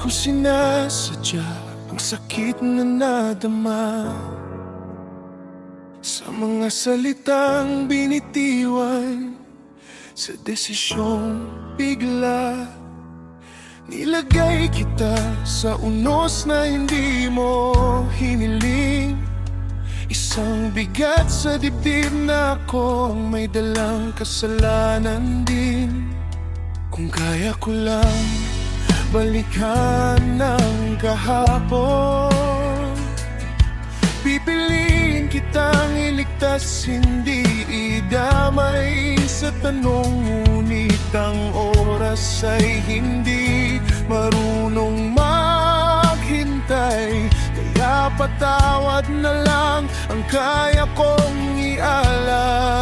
ko sinasadya ang sakit na nadama sa mga salitang binitiwan, sa desisyong bigla. Nilagay kita sa unos na hindi mo hiniling, isang bigat sa dibdib na ako ang may dalang kasalanan din. Kung kaya ko lang balikan ng kahapon, pipiliin kitang iligtas, hindi idamay sa tanong. Ngunit ang oras ay hindi marunong maghintay, kaya patawad na lang ang kaya kong ialay.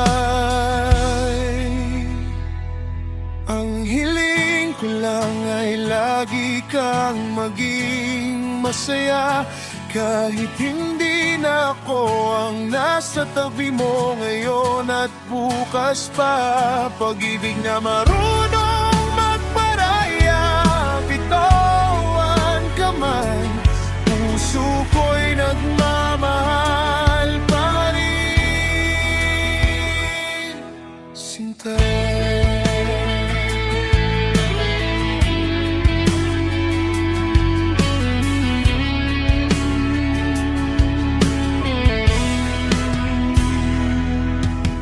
Ang hiling ko lang ay lagi kang maging masaya, kahit hindi na ako ang nasa tabi mo ngayon at bukas pa. Pag-ibig na marunong magparaya, bitawan ka man, puso ko'y nagmamahal pa rin, sinta.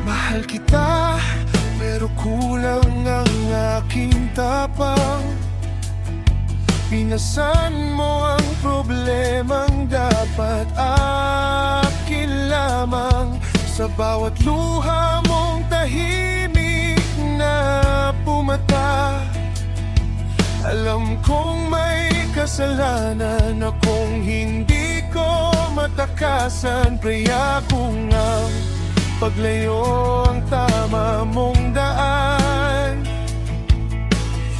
Mahal kita, pero kulang ang aking tapang. Pinasan mo ang problemang dapat akin lamang. Sa bawat luha mong tahimik na pumata, alam kong may kasalanan akong hindi ko matakasan. Kaya kung ang paglayo ang tama mong daan,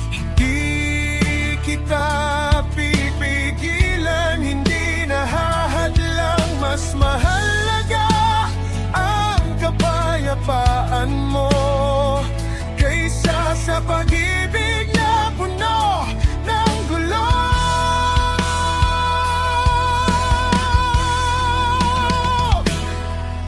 hindi kita pipigilan, hindi nahahadlang. Mas mahalaga ang kapayapaan mo kaysa sa pag-ibig na puno ng gulo.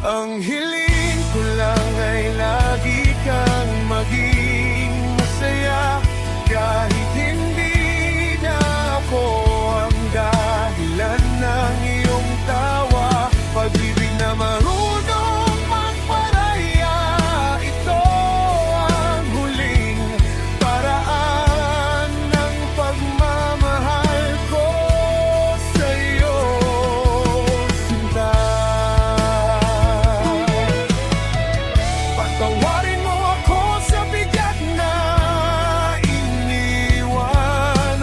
Ang hiling ko lang ay lagi kang maging masaya, kahit hindi na ako ang dahilan ng iyong tawa. Pag-ibig na marunong magparaya, ito ang huling paraan ng pagmamahal ko sa'yo, sinta. Patawarin mo ako sa bigat na iniwan,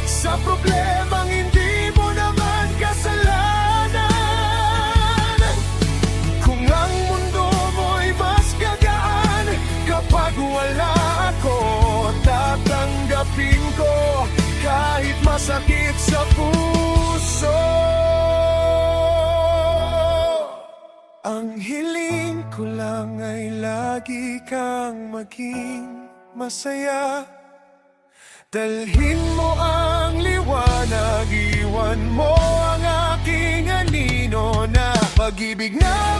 sa problemang hindi mo naman kasalanan. Kung ang mundo mo'y mas gagaan kapag wala ako, tatanggapin ko kahit masakit sa puso. Ang hiling ko lang ay lagi kang maging masaya, dalhin mo ang liwanag, iwan mo ang aking anino na pag-ibig na